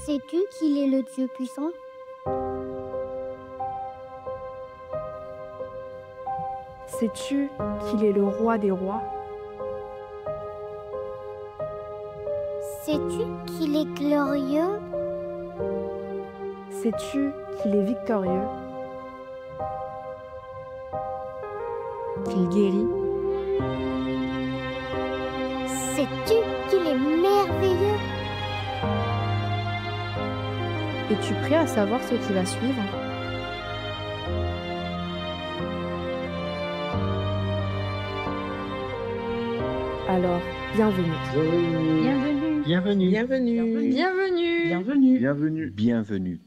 Sais-tu qu'il est le Dieu puissant? Sais-tu qu'il est le roi des rois? Sais-tu qu'il est glorieux? Sais-tu qu'il est victorieux? Qu'il guérit? Sais-tu qu'il est merveilleux? Es-tu prêt à savoir ce qui va suivre? Alors, bienvenue. Bienvenue. Bienvenue. Bienvenue. Bienvenue. Bienvenue. Bienvenue. Bienvenue.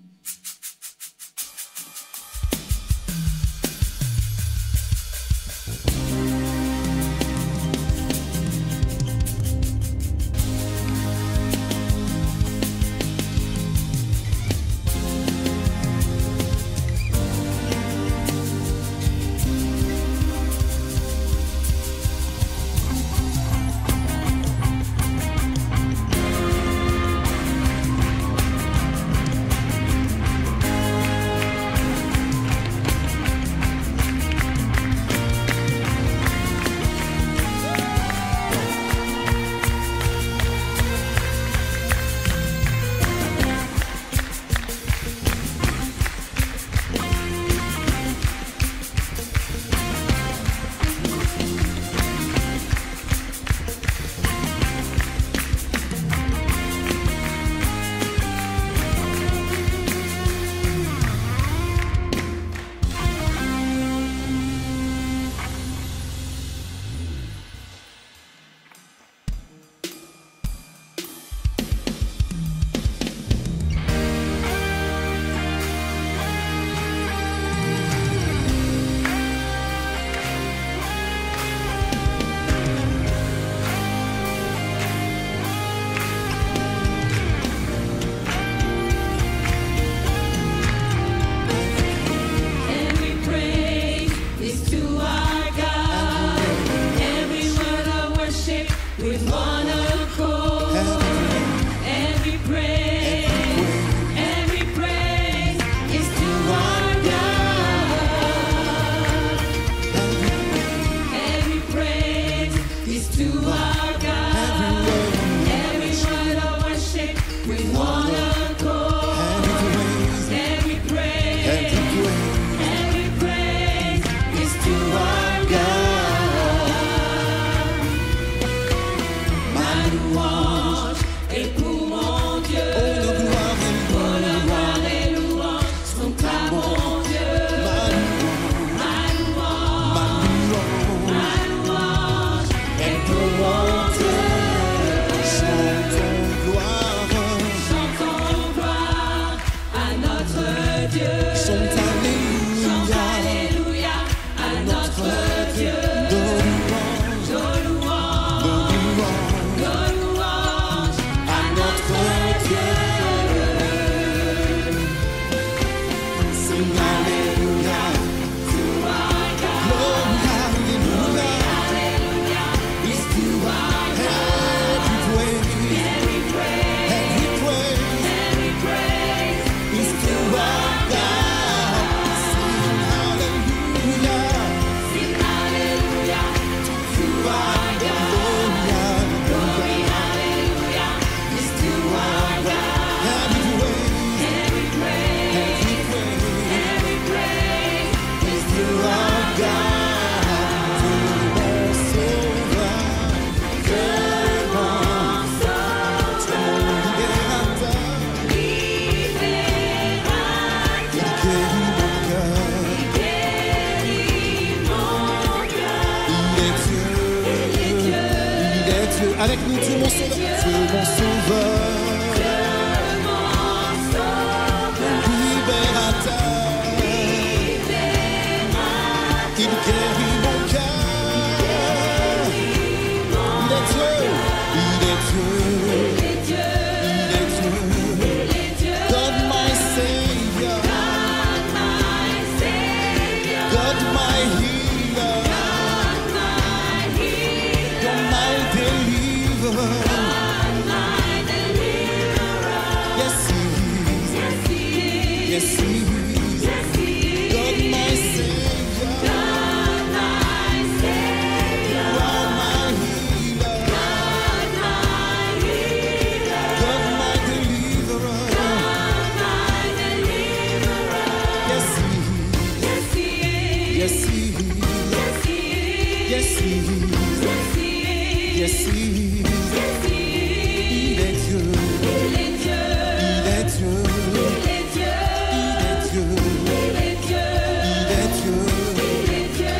Avec nous, Dieu mon sauveur, Dieu mon sauveur, libérateur, il guérit mon cœur, il est Dieu, il est Dieu, il est Dieu, God my Savior, God my healer, God my deliverer. Yes, he is. Il est Dieu. Il est Dieu. Il est Dieu. Il est Dieu. Il est Dieu. Il est Dieu. Il est Dieu.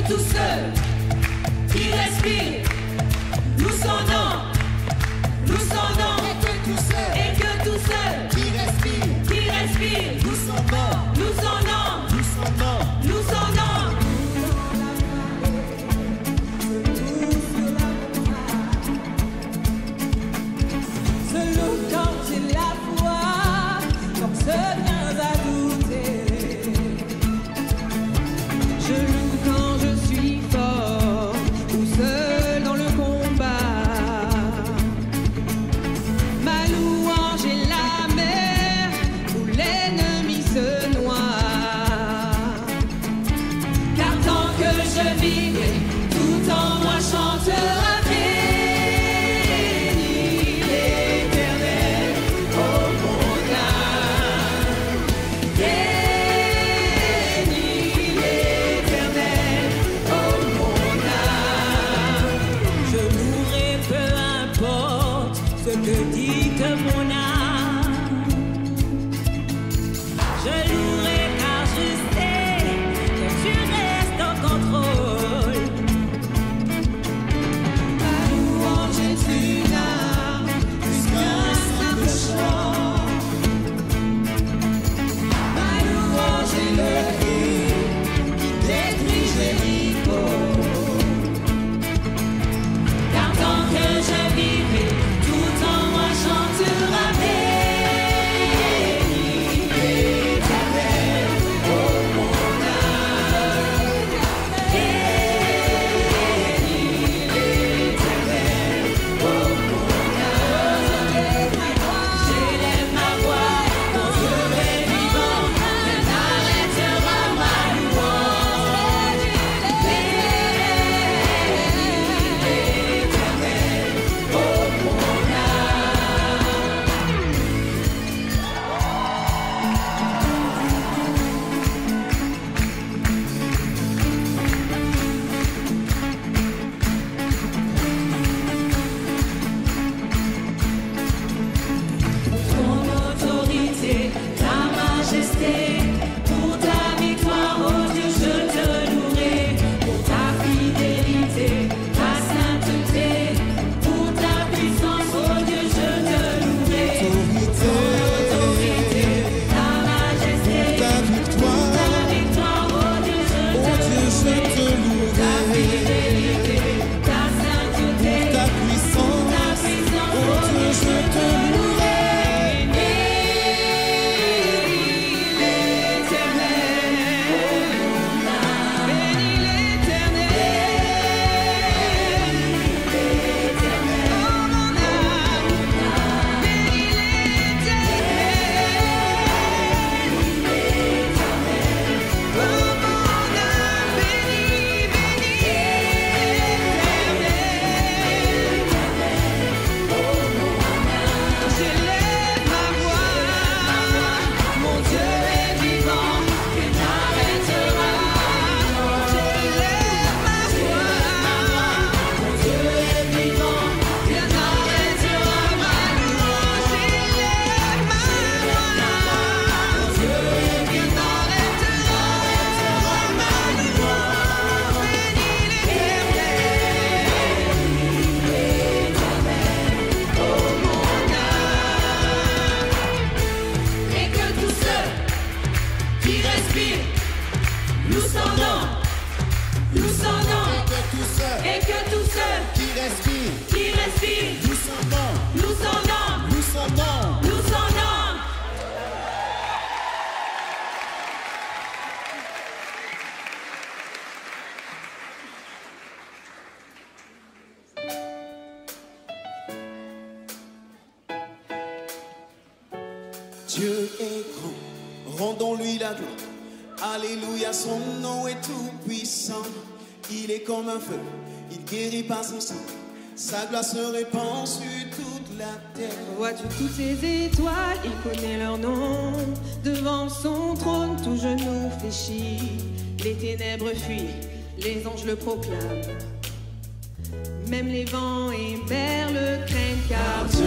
Tous ceux qui respirent, nous son nom, et que tous ceux qui respirent, nous son nom, nous son nom. C'est le cas. Dieu est grand, rendons-lui la gloire. Alléluia, son nom est tout puissant. Il est comme un feu, il guérit par son sang. Sa gloire se répand sur toute la terre. Vois-tu toutes ces étoiles, il connaît leur nom. Devant son trône, tout genou fléchit. Les ténèbres fuient, les anges le proclament. Même les vents et mers le craignent, car Dieu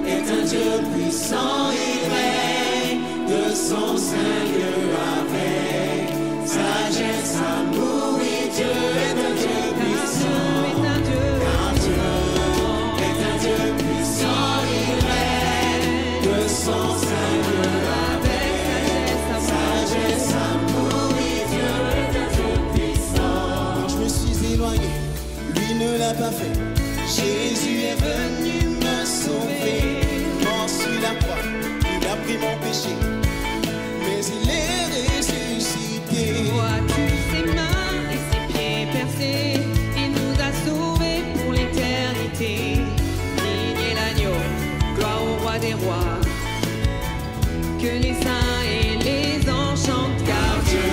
est un Dieu puissant, il règne de son saint lieu avec sagesse, amour, et Dieu est un Dieu puissant. Car Dieu est un Dieu puissant, il règne de son saint lieu avec sagesse, amour, et Dieu est un Dieu puissant. Quand je me suis éloigné, lui ne l'a pas fait. Jésus est venu me sauver. Mort sur la croix, il a pris mon péché, mais il est ressuscité. vois-tu ses mains et ses pieds percés? Il nous a sauvés pour l'éternité. Ligne et l'agneau, gloire au roi des rois. Que les saints et les anges chantent, car Dieu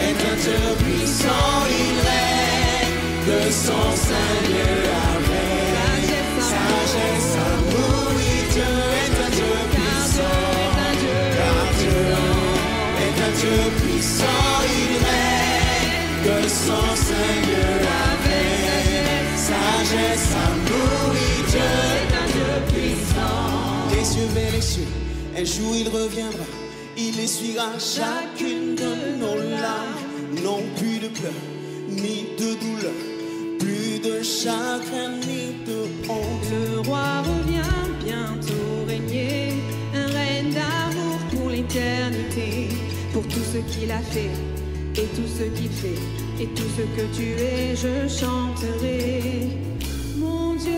est un Dieu puissant, il règne de son saint lieu avec sagesse, amour, oui, Dieu est un Dieu puissant. Car Dieu est un Dieu puissant, il règne de son saint lieu avec sagesse, amour, oui, Dieu est un Dieu puissant. Les yeux vers les cieux, un jour il reviendra, il essuiera chacune de nos larmes. Non plus de pleurs, ni de douleur, plus de chagrin, ni de honte. le roi revient bientôt régner, un règne d'amour pour l'éternité. Pour tout ce qu'il a fait, et tout ce qu'il fait, et tout ce que tu es, je chanterai. Mon Dieu,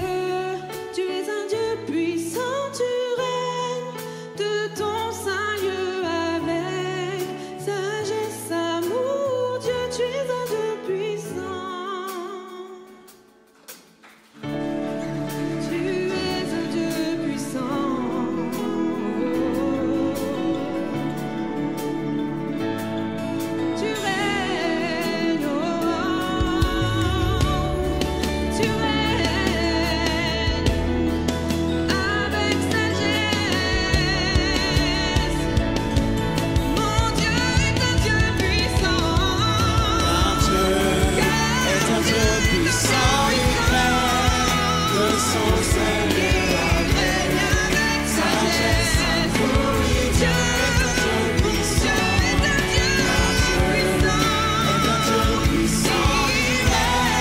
tu es un Dieu puissant, tu règnes de ton saint lieu avec sagesse, amour. Dieu, tu es un Dieu puissant. Tu es un Dieu puissant. Tu règnes, tu règnes avec sagesse. Mon Dieu est un Dieu puissant. Car Dieu est un Dieu puissant, il règne de son saint lieu avec sagesse, amour, oui, Dieu est un Dieu puissant. Car Dieu est un Dieu puissant, il règne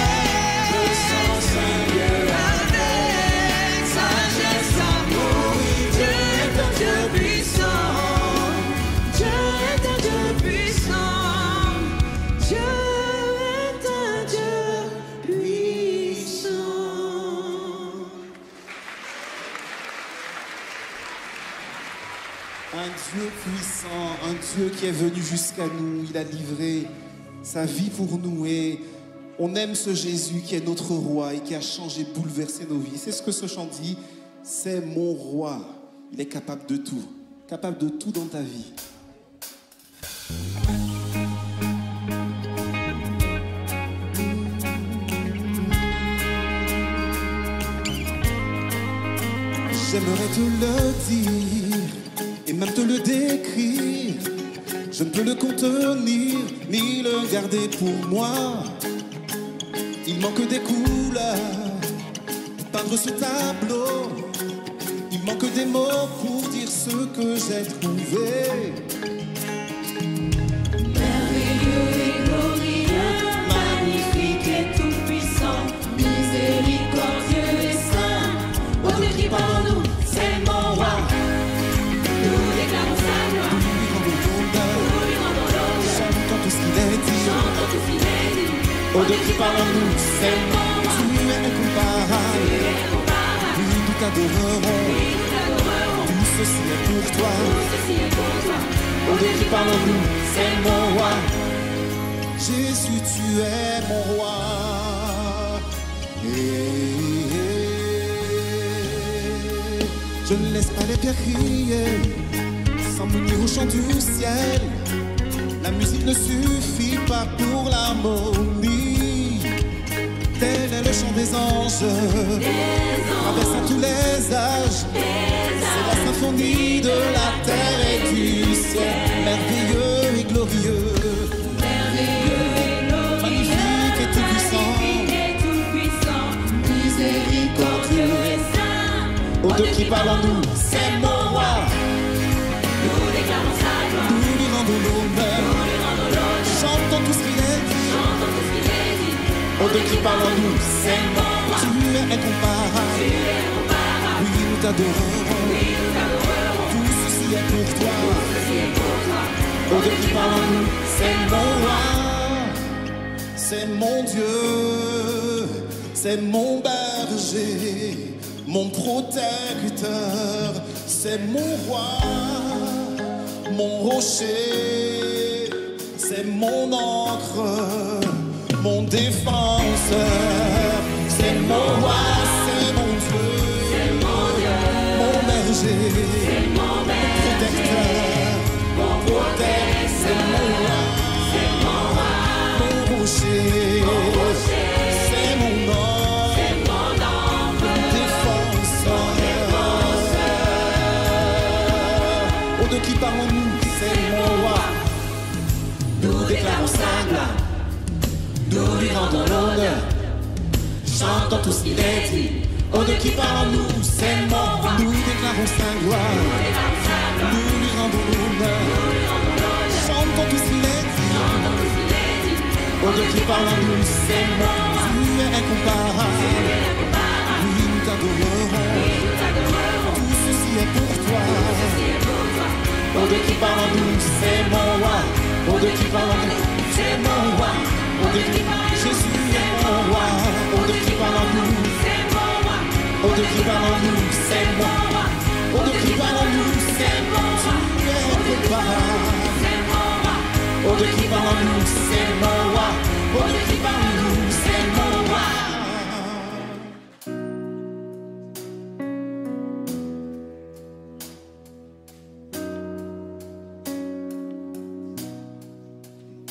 de son saint lieu avec sagesse, amour, oui, Dieu est un Dieu puissant. Dieu est un Dieu puissant. Dieu est un Dieu puissant. Un Dieu puissant, un Dieu qui est venu jusqu'à nous, il a livré sa vie pour nous et on aime ce Jésus qui est notre roi et qui a changé, bouleversé nos vies. C'est ce que ce chant dit, c'est mon roi. Il est capable de tout dans ta vie. J'aimerais te le dire et même te le décrire. Je ne peux le contenir ni le garder pour moi. Il manque des couleurs pour peindre ce tableau. Il manque des mots pour dire ce que j'ai trouvé. Merveilleux et glorieux, magnifique et tout-puissant, miséricordieux et saint. Ô Dieu qui parle en nous, c'est mon roi. Nous déclarons sa gloire. Nous lui rendons l'honneur. Chantons tout ce qu'il est dit. Chantons tout ce qu'il est dit. Ô Dieu qui parle en nous, c'est mon roi. Tu es incomparable. Tu es incomparable. Oui, nous t'adorerons. Oui, nous t'adorerons. Tout ceci est pour toi. Tout ceci est pour toi. Ô Dieu qui parle en nous, c'est mon roi. Jésus, tu es mon roi. Je ne laisse pas les pierres crier sans m'unir au chant du ciel. La musique ne suffit pas pour l'harmonie. Tel est le chant des anges, traversant tous les âges. C'est la symphonie de la terre et du ciel. Merveilleux et glorieux, magnifique et tout-puissant, miséricordieux et saint. Ô Dieu qui parle en nous, c'est mon roi. Nous déclarons sa gloire, nous lui rendons l'honneur. Chantons tout ce qu'il est dit. Ô Dieu qui parle en nous, c'est mon roi. Tu es incomparable. Oui, nous t'adorons. Tout ceci est pour toi. Ô Dieu qui parle en nous, c'est mon roi. C'est mon Dieu. C'est mon berger, mon protecteur. C'est mon roi, mon rocher. C'est mon encre, mon défenseur. C'est mon roi, c'est mon Dieu, mon berger, mon protecteur, c'est mon roi, mon rocher, c'est mon encre, mon défenseur. Ô Dieu qui parle en nous, c'est mon roi. Nous déclarons sa gloire, nous lui rendons l'honneur. Chantons tout ce qu'il est dit. Ô Dieu qui parle en nous, c'est mon roi. Nous déclarons sa gloire, nous lui rendons l'honneur. Chantons tout ce qu'il est dit. Ô Dieu qui parle en nous, c'est mon roi. Tu es incomparable. Oui, nous t'adorerons. Tout ceci est pour toi. Ô Dieu qui parle en nous, c'est mon roi. Ô Dieu qui parle en nous, c'est mon roi. Ô Dieu qui parle, Jésus est mon roi. Ô Dieu qui parle en nous, c'est mon roi. Ô Dieu qui parle en nous, c'est mon roi. Ô Dieu qui parle en nous, c'est mon roi. Tu es incomparable. Ô Dieu qui parle en nous, c'est mon roi. Ô Dieu qui parle en nous, c'est mon roi.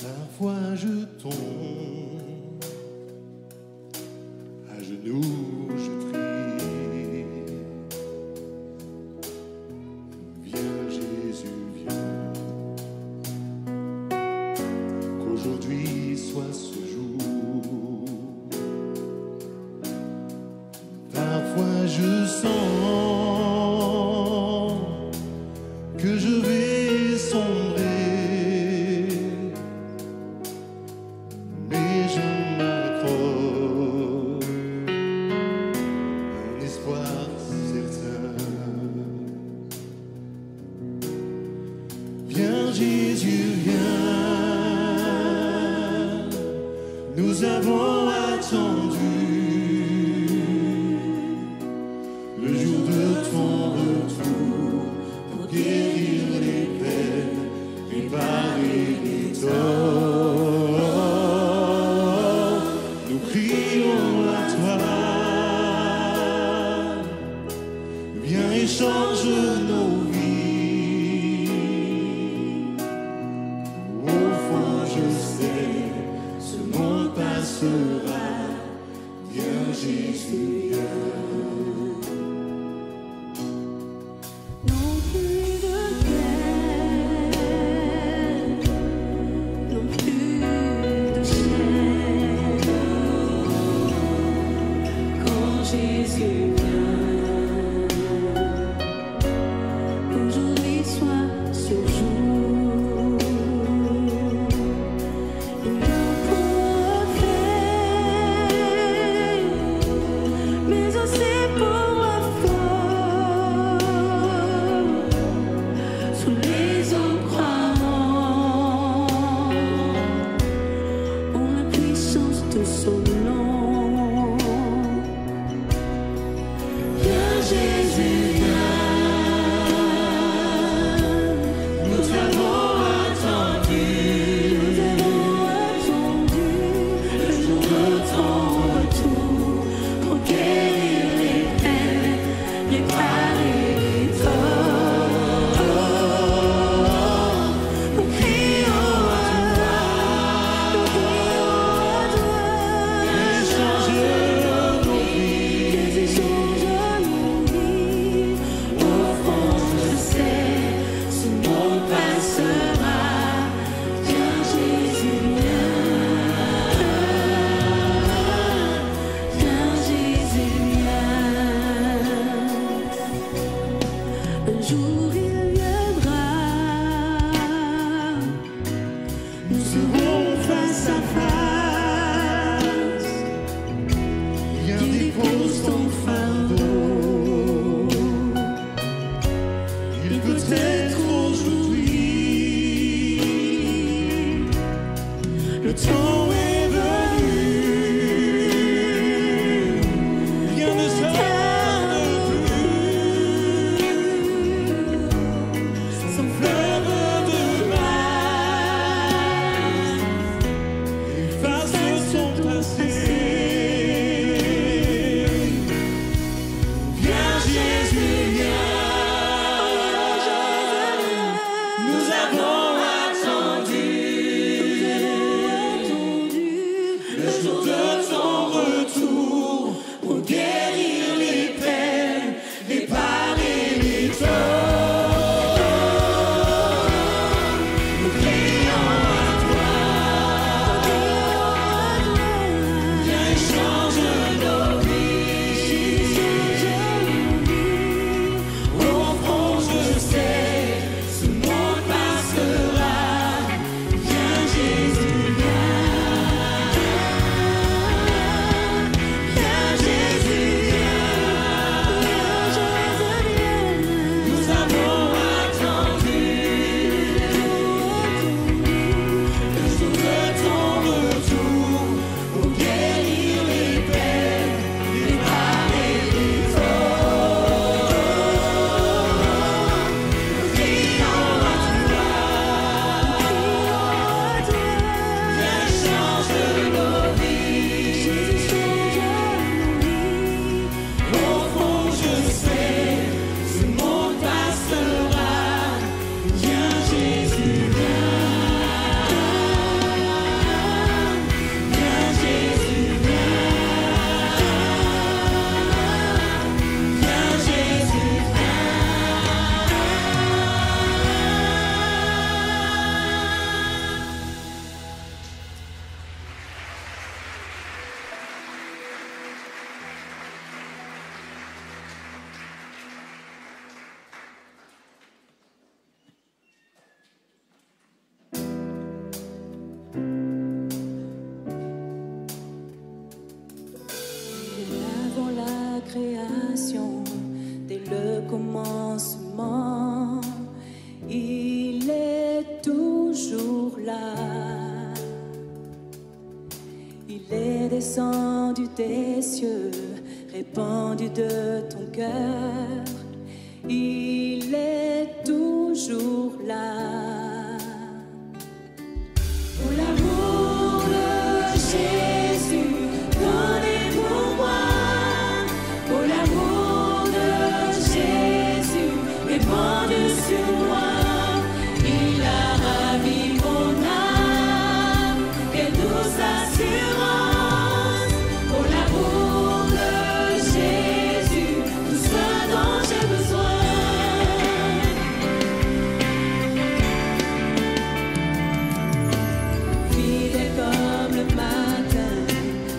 Parfois je tombe, à genoux je prie. Viens Jésus, viens, qu'aujourd'hui soit ce jour. Parfois je sens que je vais sombrer. Nous avons attendu le jour de ton retour pour guérir les peines, réparer les torts. Nous crions à toi, viens et change nos vies. Au fond, je sais, ce monde passera, viens Jésus, viens. Non plus de peine, non plus de chaîne. Quand Jésus vient, jour il viendra, Nous serons face à face. Viens, dépose ton fardeau. Il peut être aujourd'hui. Le temps est venu. Rien ne s'arrête plus. Sans fleuve de grâce, efface son passé. Viens Jésus, viens. Nous avons attendu le jour de ton retour pour guérir les peines, réparer les torts. Nous crions à toi. Viens et change nos vies. Au fond, je sais, ce monde passera. Viens Jésus, viens. Viens Jésus, viens. Nous avons attendu le jour de ton retour pour guérir les peines, réparer les torts. Nous crions à toi. Viens change nos vies. Au fond, je sais, ce monde passera. Viens Jésus, viens. Viens Jésus, viens. Viens Jésus, avant la création, dès le commencement, il est toujours là. Il est descendu des cieux, répandu de ton cœur. Il est toujours là. Pour l'amour de Jésus, donné pour moi. Pour l'amour de Jésus, répandu sur moi. Il a ravi mon âme, quelle douce assurance. Pour l'amour de Jésus, tout ce dont j'ai besoin. Fidèle comme le matin,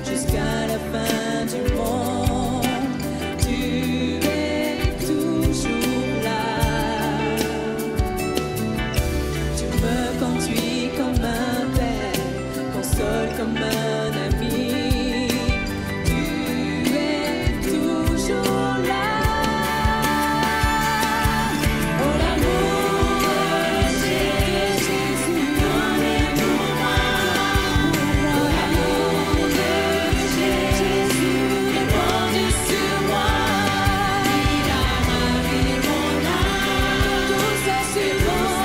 jusqu'à la fin du monde, tu es toujours là. Tu me conduis comme un père, console comme un ami. Tu es toujours là. Oh l'amour de Jésus, donné pour moi. Oh l'amour de Jésus, répandu sur moi. Il a ravi mon âme, douce assurance.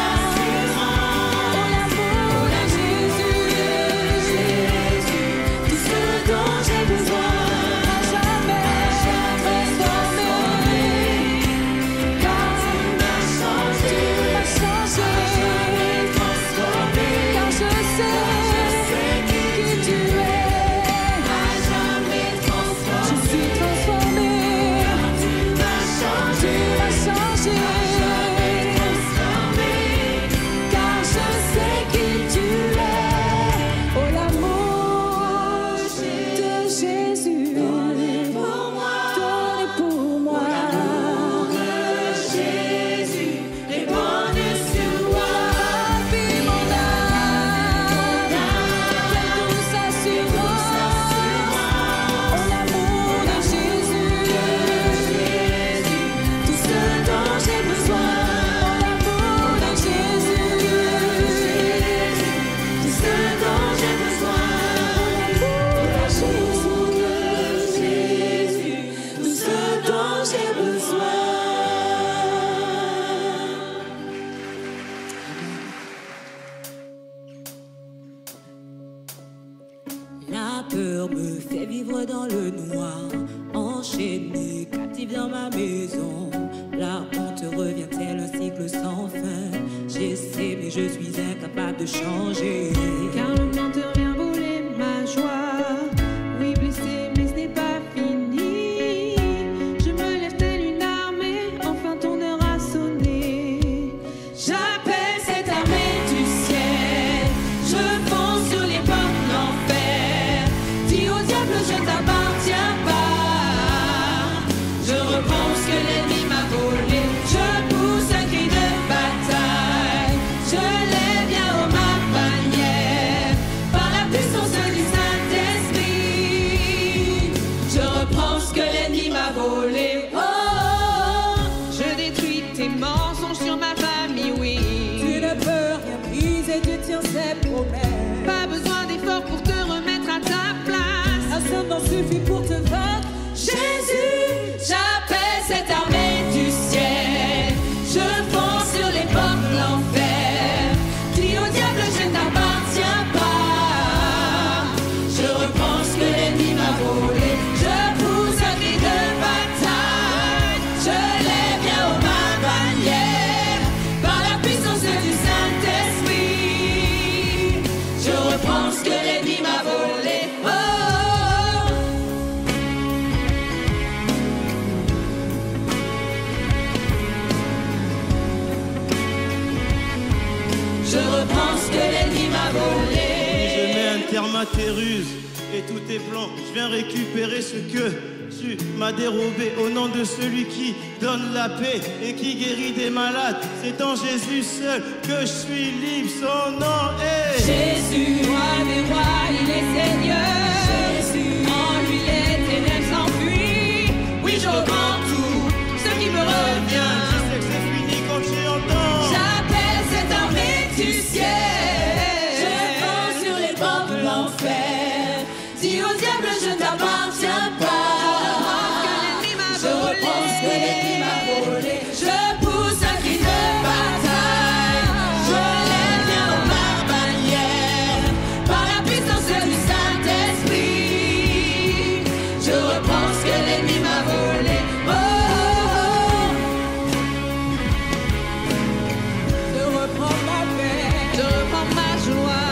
Oh l'amour de Jésus, tout ce dont j'ai besoin. Jamais transformé, car tu m'as changé, car je sais qui tu es. Je suis transformé, tu m'as changé, car je sais qui tu es. Oh l'amour de Jésus, donné pour moi. Donné pour moi. vivre dans le noir, enchaîné, captif dans ma maison. La honte revient-elle, un cycle sans fin? J'essaie mais je suis incapable de changer. Car le menteur vient voler ma joie. Oui, blessé, mais ce n'est pas fini. Je me lève telle une armée, enfin ton heure a sonné. J'appelle cette armée du ciel. Je fonce sur les portes de l'enfer. Dis au diable, je t'appartiens pas. Je reprends ce que l'ennemi m'a volé. Je pousse un cri de bataille. Je lève bien haut ma bannière. Par la puissance du Saint-Esprit, je reprends ce que l'ennemi m'a volé. Oh, oh, oh. Je détruis tes mensonges sur ma famille, oui. Tu ne peux rien briser, tu tiens ses promesses. Pas besoin d'efforts pour te remettre à ta place. Un seul n'en suffit pour te vaincre. Jésus, j'appelle cette armée du ciel. Je fonce sur les portes de l'enfer. Dis au diable, je ne t'appartiens pas. Je reprends ce que l'ennemi m'a volé. Je pousse un cri de bataille. Je lève bien haut ma bannière. Par la puissance du Saint-Esprit, je reprends ce que l'ennemi m'a volé. Oh, oh, oh. Je reprends ce que l'ennemi m'a volé. Je mets un terme à tes ruses et tous tes plans. Je viens récupérer ce que tu m'as dérobé au nom de celui qui donne la paix et qui guérit des malades. C'est en Jésus seul que je suis libre. Son nom est Jésus, roi des rois, il est Seigneur. Jésus, en lui les ténèbres s'enfuient. Oui, je reprends tout ce qui me revient. Je sais que c'est fini quand tu entends. J'appelle cette armée du ciel. Je fonce sur les portes de l'enfer. Dis au diable, je ne t'appartiens pas. Je reprends ce que l'ennemi m'a volé. Je pousse un cri de bataille. Je lève bien haut ma bannière. Par la puissance du Saint-Esprit, je reprends ce que l'ennemi m'a volé. Oh, oh, oh. Je reprends ma paix. Je reprends ma joie.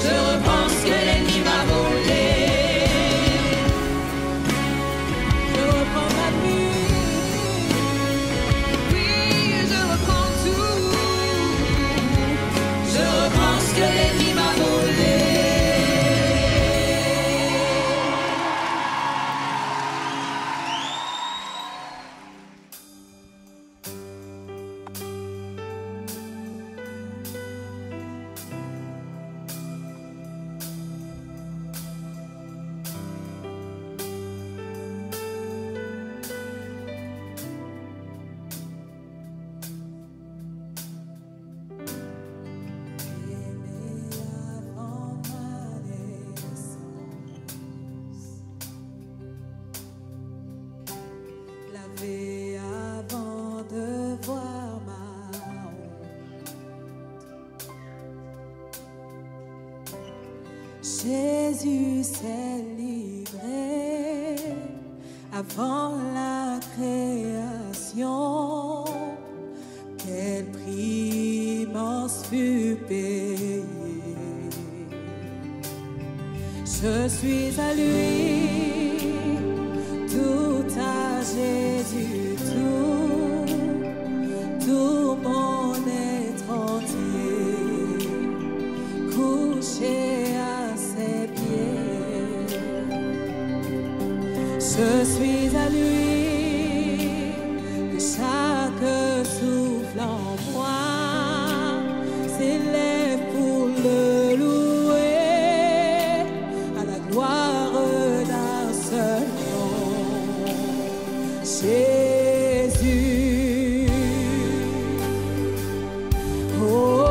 Je reprends ce que l'ennemi m'a volé. Je reprends ma vie. Oui, je reprends tout. Je reprends ce que l'ennemi m'a volé. Lavé avant de voir ma honte. Jésus s'est livré avant la création. Quel prix immense fut payé. Je suis à lui, tout à Jésus, tout mon être entier, couché à ses pieds. Je suis à lui, que chaque souffle en moi s'élève pour le louer, à la gloire d'un seul nom, Jésus. Oh,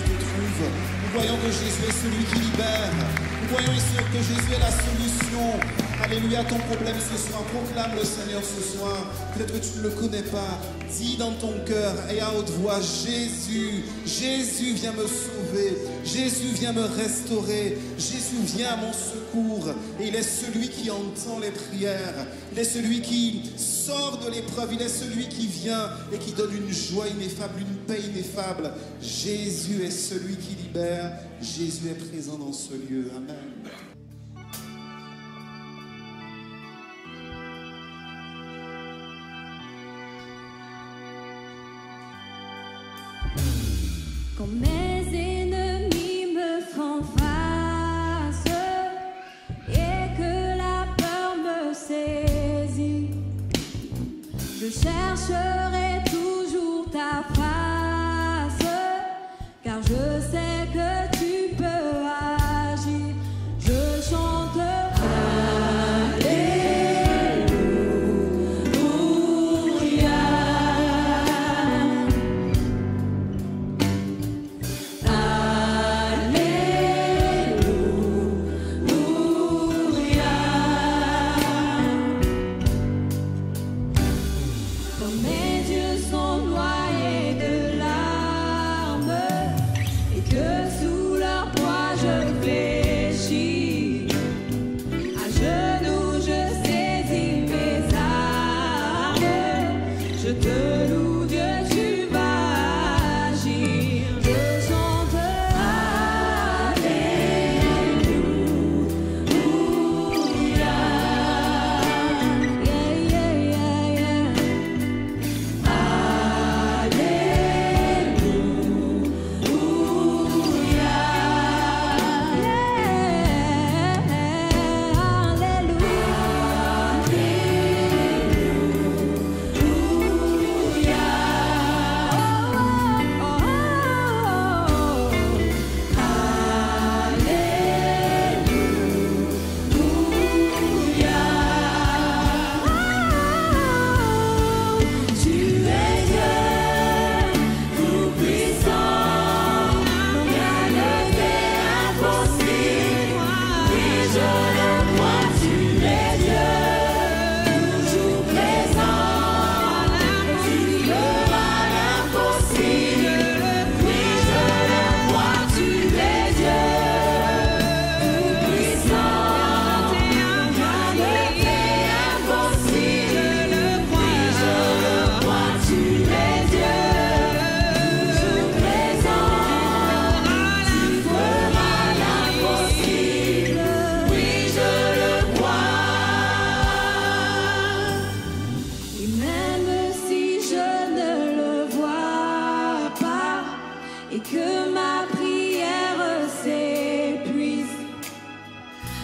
qui te trouve. Nous voyons que Jésus est celui qui libère. Nous voyons que Jésus est la solution. Alléluia, ton problème ce soir, proclame le Seigneur ce soir. Peut-être que tu ne le connais pas. Dis dans ton cœur et à haute voix, Jésus, Jésus vient me sauver. Jésus vient me restaurer. Jésus vient à mon secours. Et il est celui qui entend les prières. Il est celui qui sort de l'épreuve. Il est celui qui vient et qui donne une joie ineffable, une paix ineffable. Jésus est celui qui libère. Jésus est présent dans ce lieu. Amen. Quand mes ennemis me font face et que la peur me saisit, je chercherai toujours ta face, car je sais que tu peux agir. Je chante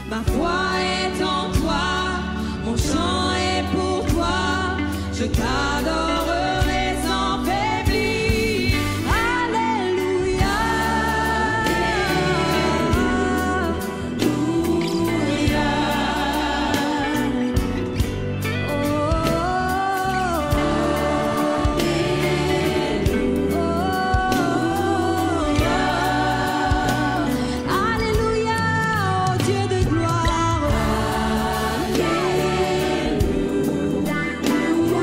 Ma foi est en toi, mon chant est pour toi, je t'adorerai sans faiblir. Alléluia, Alléluia. Alléluia, oh Dieu de gloire.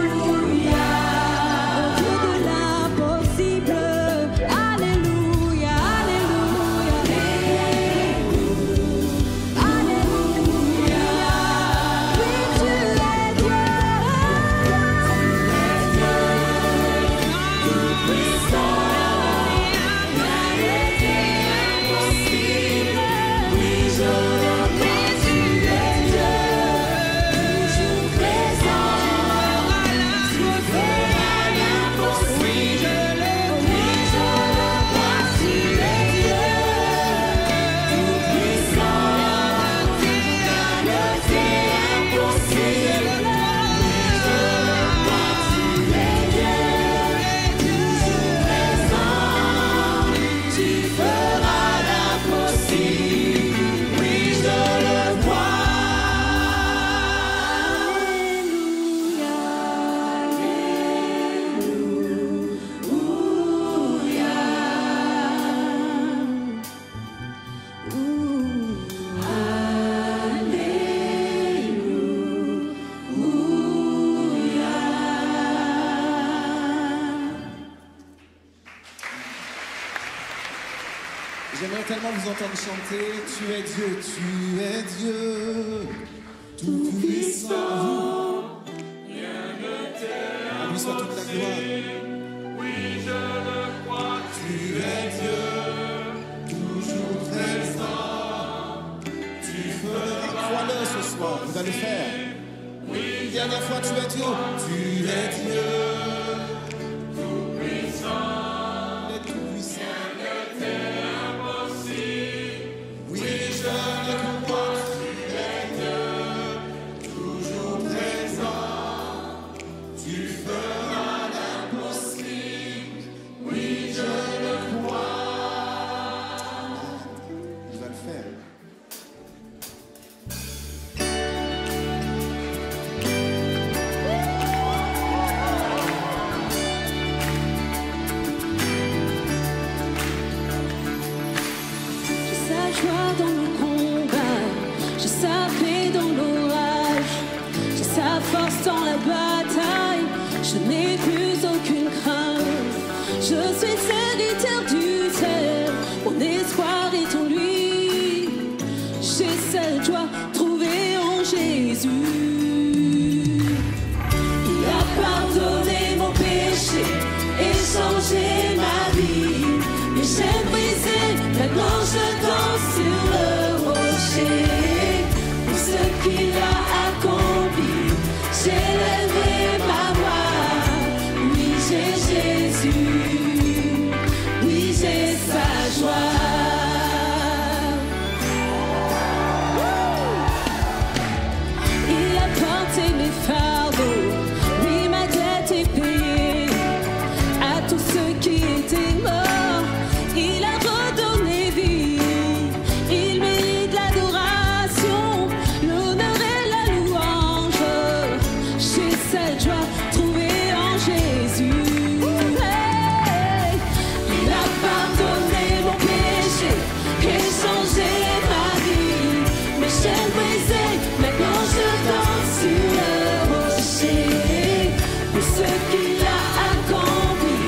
Alléluia. J'aimerais tellement vous entendre chanter. Tu es Dieu, tout puissant. À lui soit toute la gloire. Oui, je le crois. Tu es Dieu, toujours présent. Tu feras, crois-le ce soir, tu vas le faire. Oui, dernière fois, tu es Dieu, tout puissant. Oui, je le crois, tu es Dieu, toujours présent. Tu feras l'impossible. Oui, je le crois. Il va le faire. Dans la bataille, je n'ai plus aucune crainte. Je suis serviteur du ciel, mon espoir est en lui. J'ai cette joie trouvée en Jésus. Il a pardonné mon péché et changé ma vie. Mes chaînes brisées, maintenant je danse sur le rocher. Pour ce qu'il a accompli, j'ai levé ma voix, oui j'ai Jésus, oui j'ai sa joie. Il a porté mes fardeaux, oui ma dette est payée. À tous ceux qui étaient morts, il a redonné vie. Il mérite l'adoration, l'honneur et la louange. Cette joie trouvée en Jésus. Hey! Il a pardonné mon péché et changé ma vie. Mes chaînes brisées, maintenant je danse sur le rocher. Pour ce qu'il a accompli,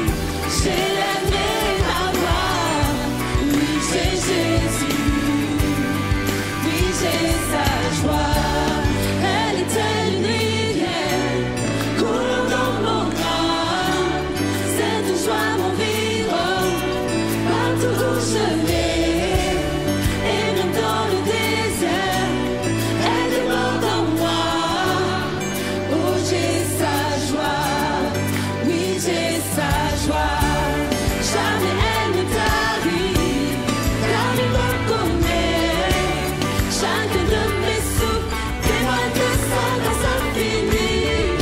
j'élèverai ma voix. Oui, j'ai Jésus, oui, j'ai sa joie. Elle était une rivière coulant dans mon âme. Cette joie m'environne partout où je vais. Et même dans le désert, elle déborde en moi. Oh, j'ai sa joie, oui, j'ai sa joie. Jamais elle ne tarit, car il me connaît. Chacun de mes souffles témoigne de sa grâce infinie.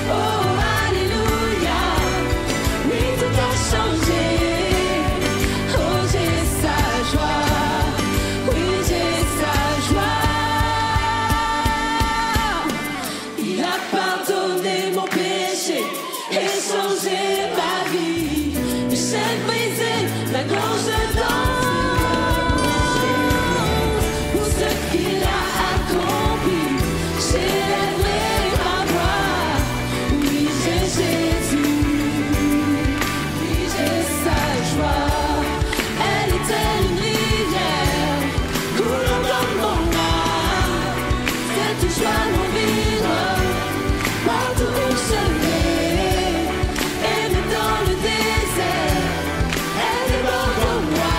Oh, alléluia, oui, tout a changé. Oh, j'ai sa joie, oui, j'ai sa joie. Il a pardonné mon péché et changé ma vie. Mes chaînes brisées, maintenant je danse. Pour ce qu'il a accompli, j'élèverai ma voix. Oui, j'ai Jésus, oui, j'ai sa joie. Elle était une rivière coulant dans mon âme. Cette joie m'environne partout où je vais. Et même dans le désert, elle déborde en moi.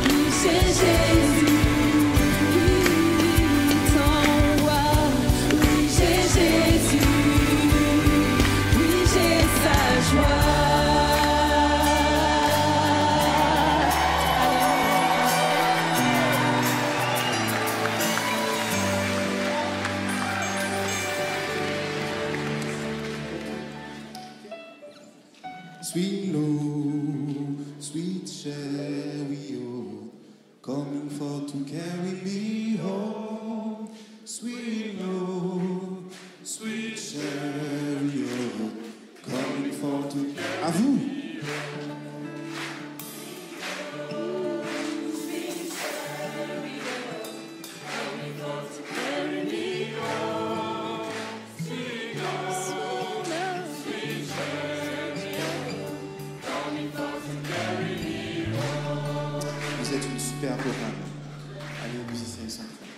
Oui, j'ai Jésus, t'envoie. Oui, j'ai Jésus, oui, j'ai sa joie. Sweet Lord, sweet chariot, coming for to carry me home. Sweet Lord, sweet chariot, coming for to. À vous. super programme. Allez, les musiciens, ils sont prêts.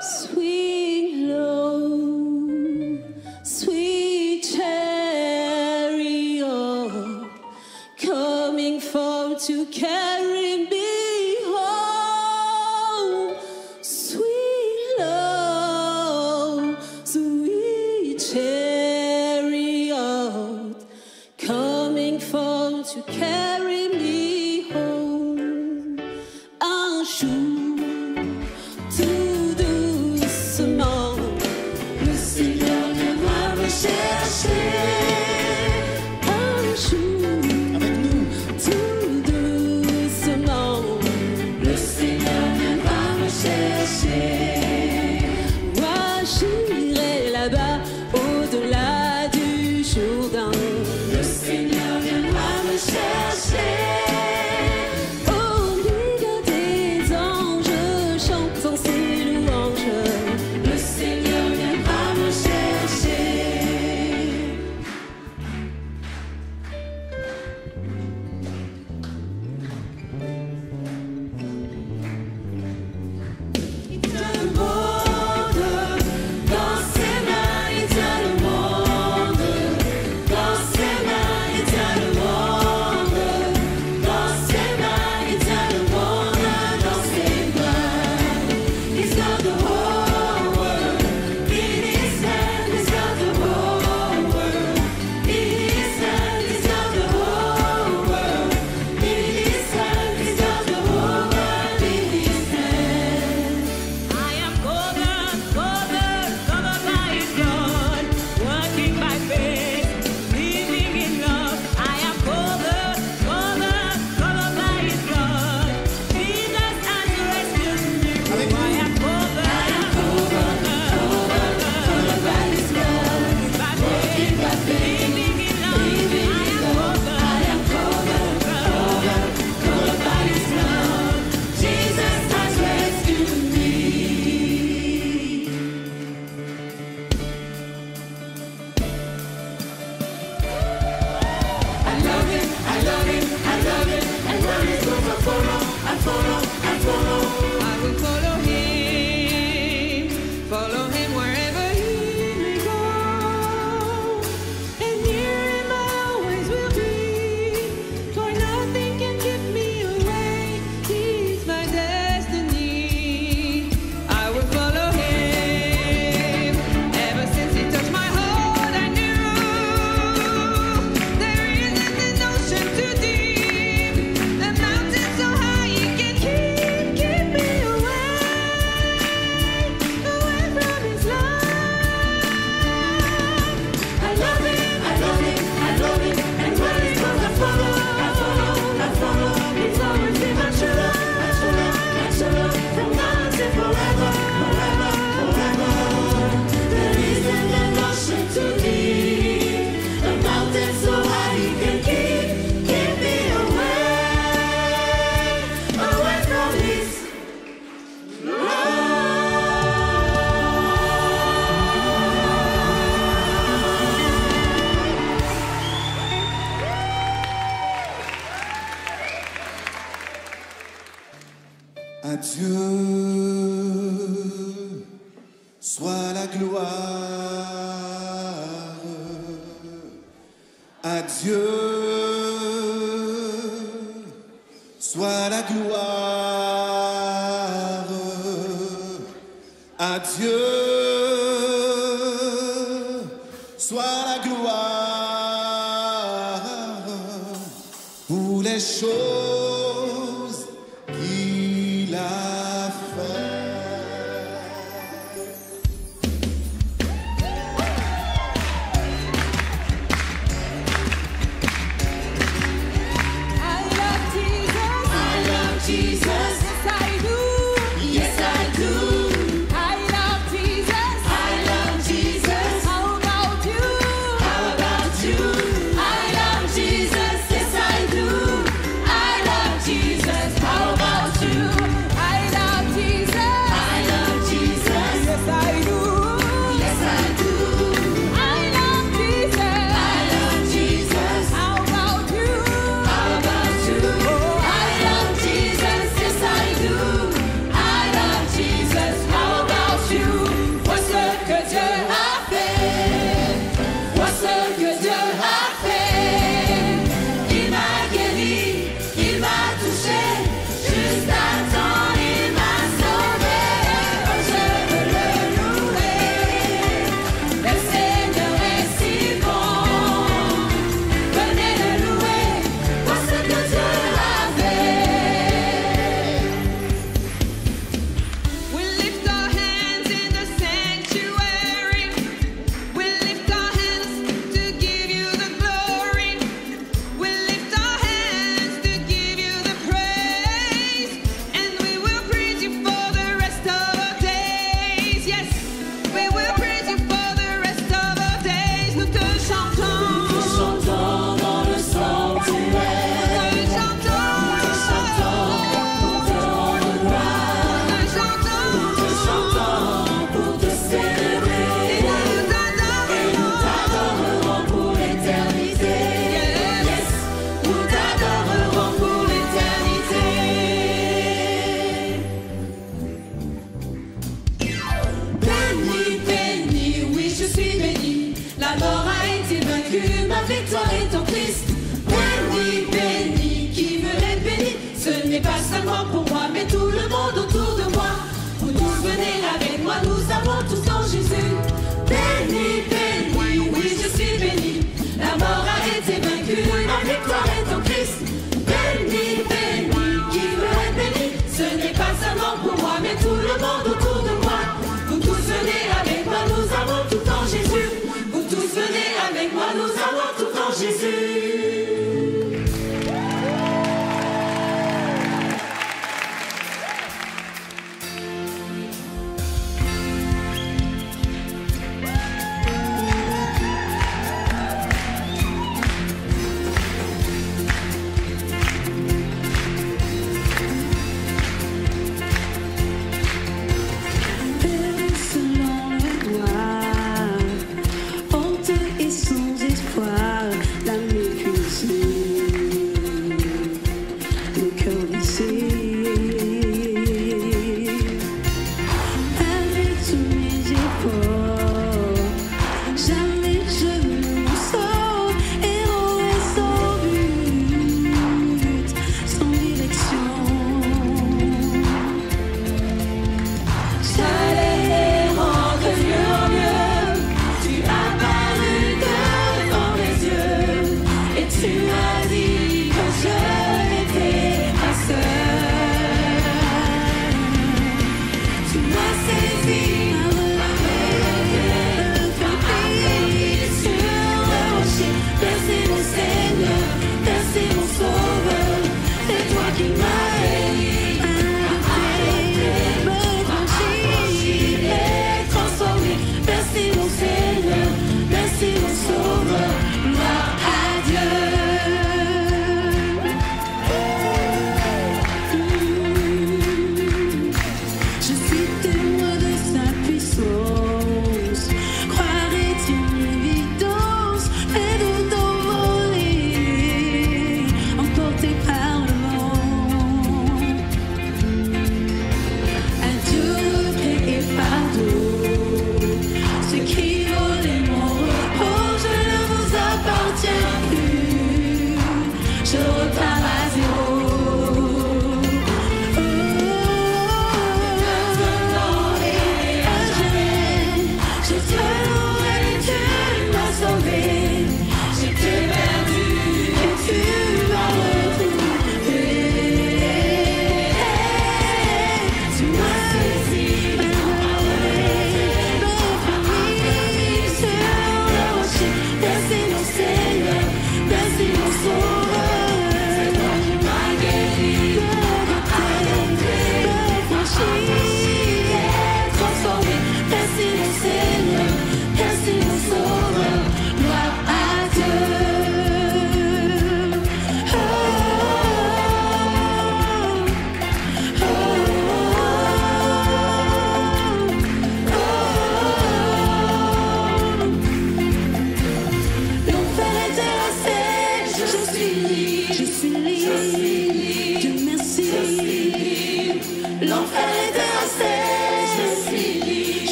Sweet love, sweet chariot, coming forth to carry me home. Sweet love, sweet chariot, coming forth to carry me home. Un jour, tout doucement, le Seigneur viendra me chercher. Un jour, avec nous, tout doucement, le Seigneur viendra me chercher. Moi j'irai là-bas, au-delà du Jourdain. Le Seigneur viendra me chercher. Au milieu des anges, chantant ses louanges, le Seigneur viendra me chercher. Il tient le monde dans ses mains, il tient le monde dans ses mains, il tient le monde dans ses mains, il tient le monde dans ses mains. He's got the whole world in his hand, he's got the whole world in his hand, he's got the whole world in his hand, he's got the whole world in his hand. I am covered by his blood, walking by faith, living in love. I am covered by his blood. Jesus has rescued me. I am covered by his blood, walking by faith, living in love. I am covered by his blood. Jesus has rescued me. I love him, I love him, I love him, and where he goes I follow, I follow, I follow. I will follow him wherever he may go, and near him I always will be, for nothing can keep me away, he's my destiny. I will follow him, ever since he touched my heart I knew, there isn't an ocean too deep, a mountain so high he can keep me away from his love. I love him, I love him, I love him, and where he goes I follow, I follow, I follow. He's always been my true love, my true love, my true love, from now until forever, forever, forever. There isn't an ocean too deep, a mountain so high he can keep me away from his À Dieu soit la gloire. À Dieu soit la gloire. À Dieu soit la gloire pour les choses qu'il a fait. I love Jesus, yes I do, yes I do. I love Jesus, how about you? How about you? I love Jesus, yes I do. I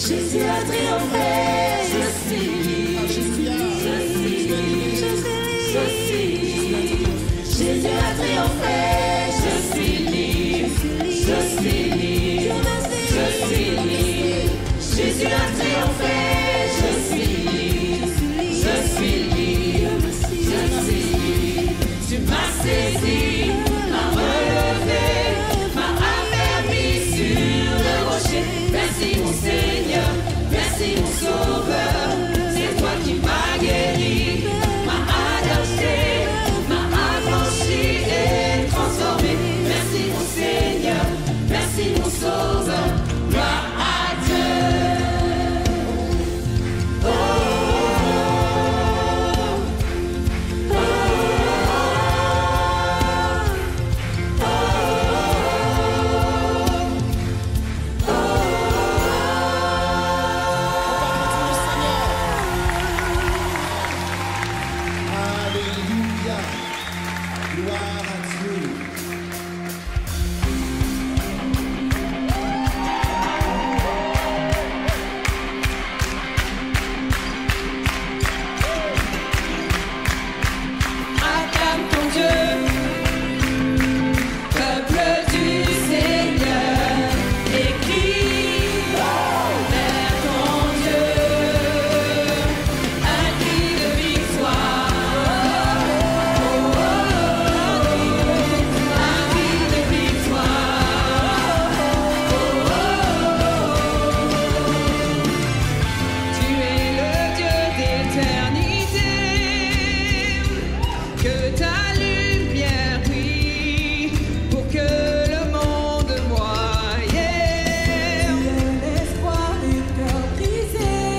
Jésus a triomphé, je suis libre. Jésus a triomphé, je suis libre, je suis libre, je suis libre. Jésus a triomphé, je suis libre, je suis libre, je suis libre. Tu m'as saisi, m'as relevé, m'as affermi sur le rocher. Merci mon Seigneur, merci mon Sauveur. C'est toi qui m'as guéri, m'as adopté, m'as affranchi et transformé. Merci mon Seigneur, merci mon Sauveur. Gloire à Dieu. Oh, oh, oh, Alléluia. Gloire à Dieu. acclame ton Dieu, peuple du Seigneur, et crie vers ton Dieu, un cri de victoire, un cri de victoire. Tu es le Dieu d'éternité, que ta lumière brille pour que le monde voie. Tu es l'espoir des cœurs brisés.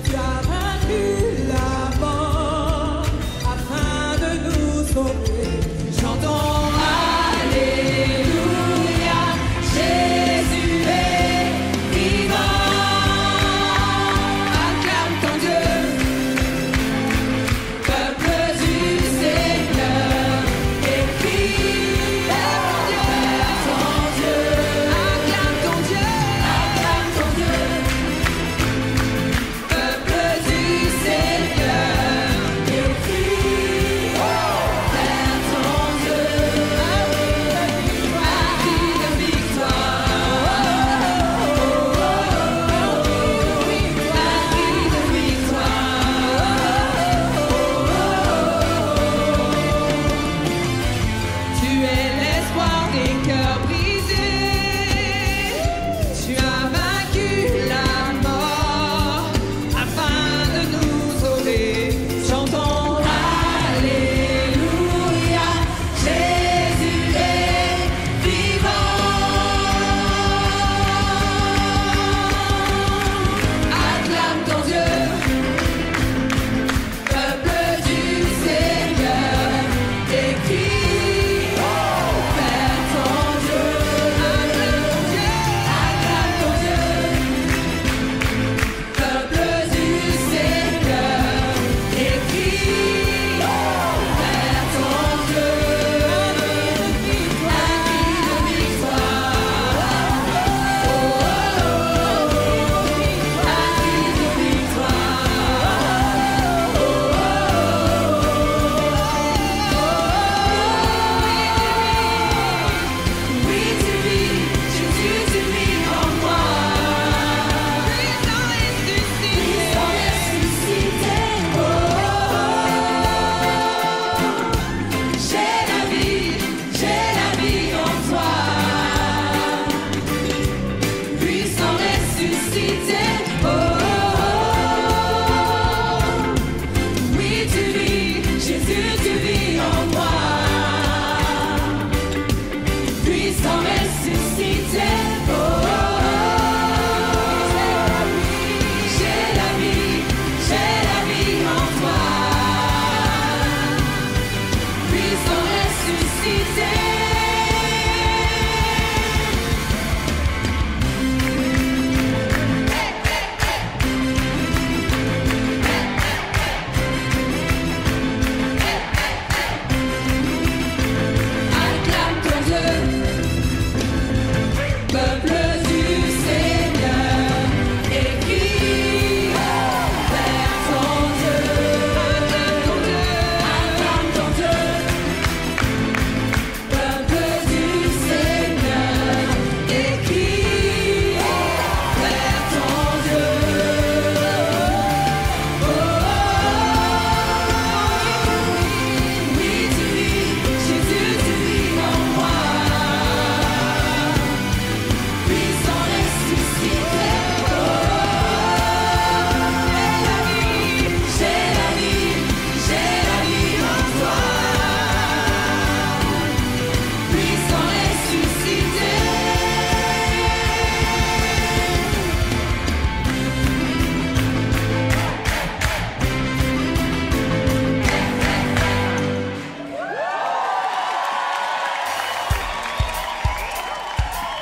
Tu as vaincu la mort afin de nous sauver. Chantons Alléluia, Jésus est vivant. Acclame ton Dieu, peuple du Seigneur, et crie vers ton Dieu. Acclame ton Dieu, peuple du Seigneur, et crie vers ton Dieu. Un cri de victoire, un cri de victoire. Tu es l'espoir des cœurs brisés. Tu as vaincu la mort afin de nous sauver. Chantons Alléluia, Jésus est vivant. Acclame ton Dieu, peuple du Seigneur, et crie vers ton Dieu.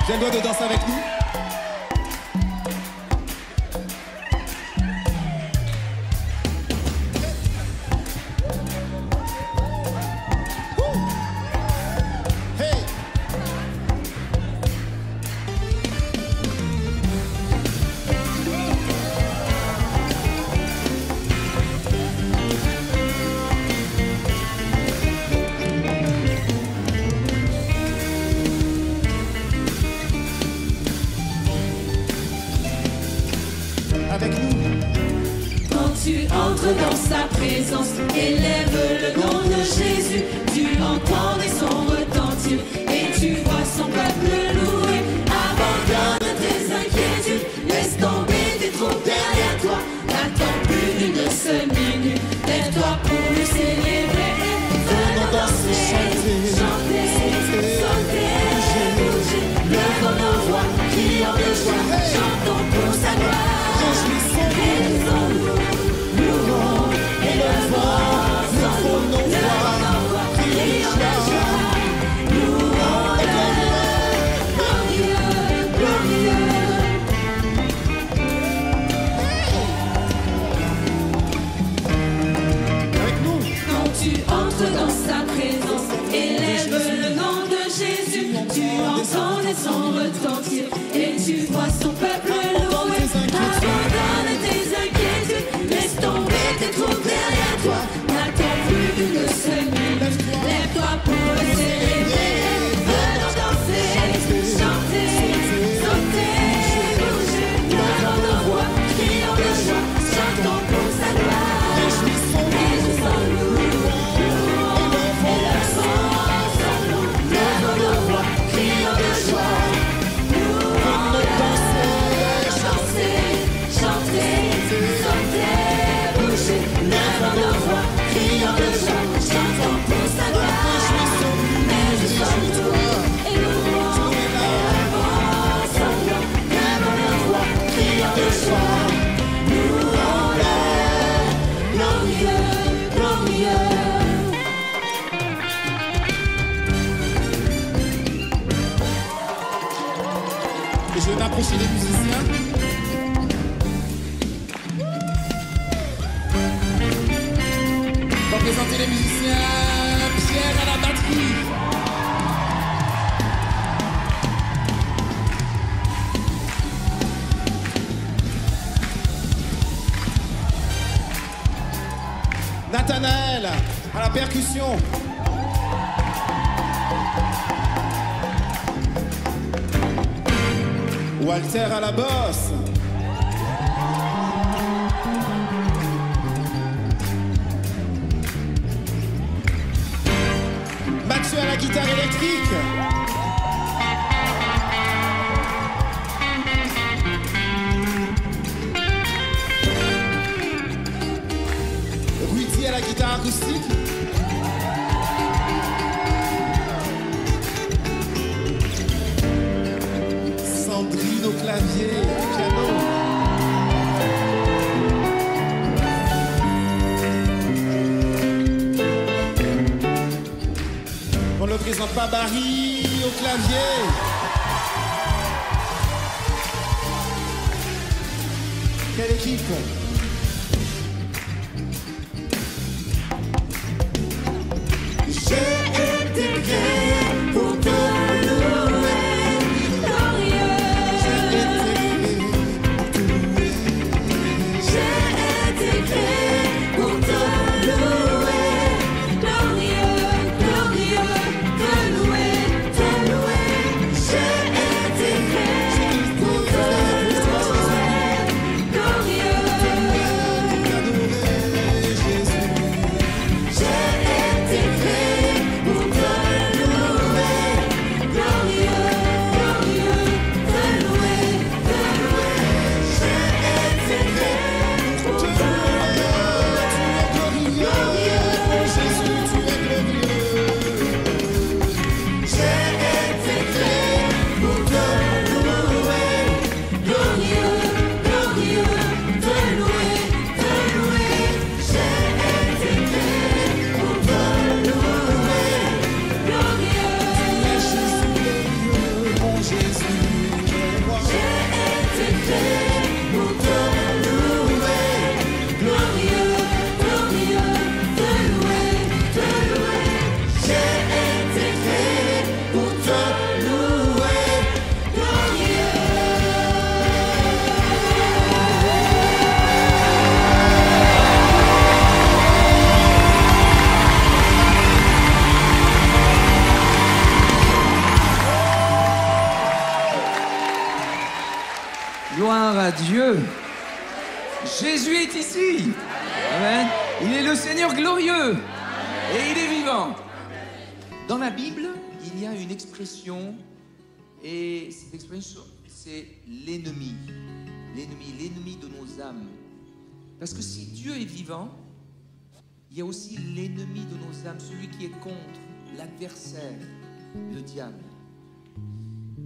J'ai le droit de danser avec nous. Avec nous. Quand tu entres dans sa présence, élève le nom de Jésus. Tu entends son retentir et tu vois son peuple louer. Abandonne tes inquiétudes, laisse tomber tes troubles derrière toi. N'attends plus une seule minute, lève-toi pour le célébrer. Venons danser, chanter, sauter, bouger. Lèvons nos voix, crions de joie, chantons pour sa gloire. Réjouissons-nous, louons, élevons nos voix, crions de joie, louons-le, glorieux, glorieux. Avec nous. Quand tu entres dans sa présence, élève le nom de Jésus. Tu entends son retentir et tu vois son peuple louer. Abandonne tes inquiétudes, laisse tomber tes troubles derrière toi. N'attends plus une seule minute, lève-toi pour le célébrer. Venons danser, chanter, sauter, bouger. Levons nos voix, crions de joie, chantons pour sa gloire. Réjouissons-nous, louons, élevons son nom. Levons nos voix, crions de joie. Louons-le, danser, chanter, sauter, bouger. Levons nos voix, crions de joie, chantons pour sa gloire. Réjouissons-nous et louons, élevons son nom. Levons nos voix, crions de joie. Louons-le, glorieux, glorieux. Et je vais m'approcher des musiciens. Pour présenter les musiciens, Pierre à la batterie. Nathanaël à la percussion. Walter à la bosse. Mathieu à la guitare électrique. Rudy à la guitare acoustique. Sandrine au clavier, piano. On ne le présente pas, Barry au clavier. Quelle équipe? J'ai été créé pour te louer, glorieux. J'ai été créé pour te louer, glorieux, glorieux, te louer, te louer. J'ai été créé pour te louer, glorieux. J'ai été créé pour Gloire à Dieu. Jésus est ici. Amen. Il est le Seigneur glorieux. Et il est vivant. Dans la Bible, il y a une expression, et cette expression, c'est l'ennemi. L'ennemi de nos âmes. Parce que si Dieu est vivant, il y a aussi l'ennemi de nos âmes, celui qui est contre, l'adversaire, le diable.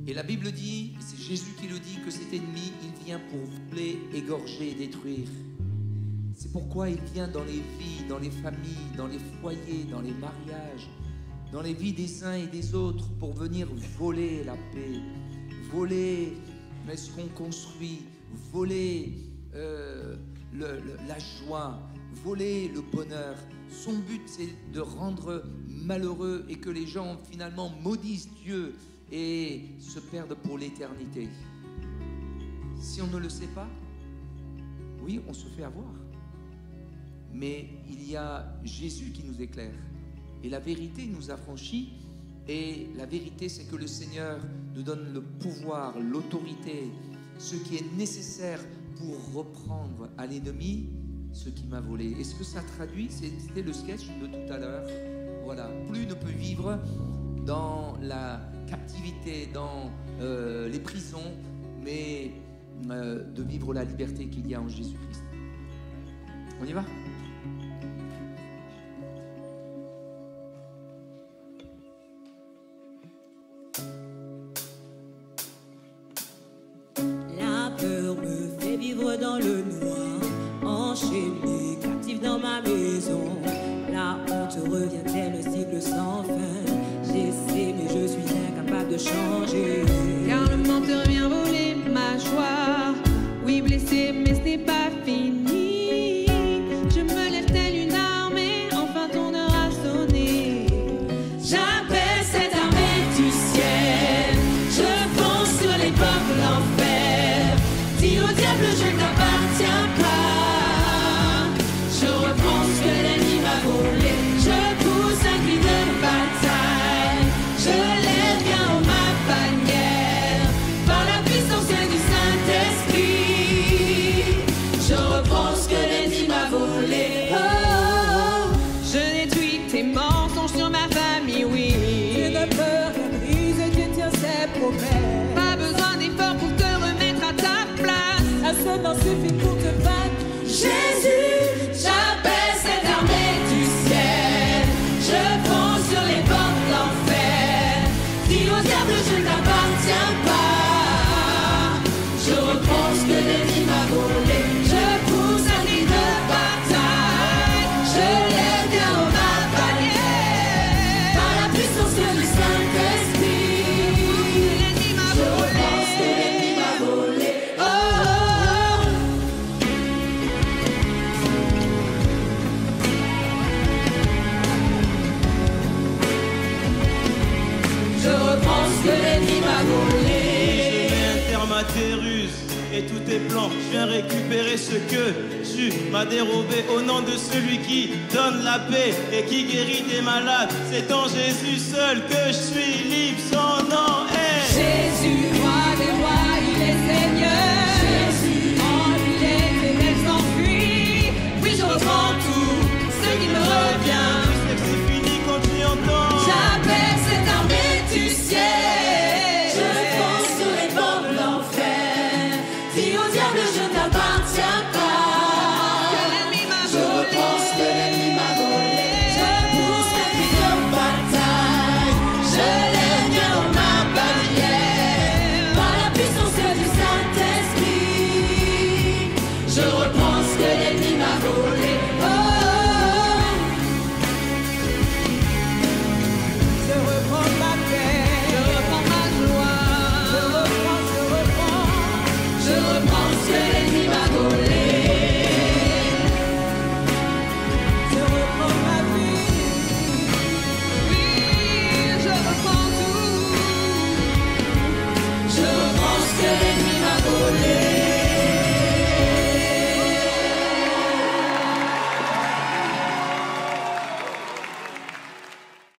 Et la Bible dit, c'est Jésus qui le dit, que cet ennemi, il vient pour voler, égorger et détruire. C'est pourquoi il vient dans les vies, dans les familles, dans les foyers, dans les mariages, dans les vies des uns et des autres, pour venir voler la paix, voler ce qu'on construit, voler la joie, voler le bonheur. Son but, c'est de rendre malheureux et que les gens finalement maudissent Dieu et se perdent pour l'éternité. Si on ne le sait pas, oui, on se fait avoir. Mais il y a Jésus qui nous éclaire. Et la vérité nous affranchit. Et la vérité, c'est que le Seigneur nous donne le pouvoir, l'autorité, ce qui est nécessaire pour reprendre à l'ennemi ce qui m'a volé. Et ce que ça traduit, c'était le sketch de tout à l'heure. Voilà, plus ne peut vivre dans la captivité, dans les prisons, mais de vivre la liberté qu'il y a en Jésus-Christ. On y va ? La peur me fait vivre dans le noir, enchaîné, captif dans ma maison. La honte revient-elle, un cycle sans fin. J'essaie, mais je suis incapable de changer. Car le menteur vient voler ma joie. Oui, blessé, mais ce n'est pas fini. Je me lève telle une armée, enfin ton heure a sonné. J'appelle cette armée du ciel. Je fonce sur les portes de l'enfer. Dis au diable, je ne t'appartiens pas. Je reprends ce que l'ennemi m'a volé. Je pousse un cri de bataille. Je lève bien haut ma bannière. Par la puissance du Saint-Esprit, je reprends ce que l'ennemi m'a volé. Oh, oh, oh. Je détruis tes mensonges sur ma famille, oui. Tu ne peux rien briser, Dieu tient ses promesses. Pas besoin d'efforts pour te remettre à ta place. Un seul nom suffit pour te battre. Jésus, j'appelle cette armée du ciel. Je fonce sur les portes de l'enfer. Dis au diable, je ne t'appartiens pas. Je reprends ce que l'ennemi m'a volé. Je pousse un cri de bataille. Je lève bien haut ma bannière. Par la puissance du Saint-Esprit, je reprends ce que l'ennemi m'a volé. Oh, oh, oh. Je reprends ce que l'ennemi m'a volé. Je mets un terme à tes ruses et tous tes plans. Je viens récupérer ce que tu m'as dérobé au nom de celui qui donne la paix et qui guérit des malades. C'est en Jésus seul que je suis libre. Sans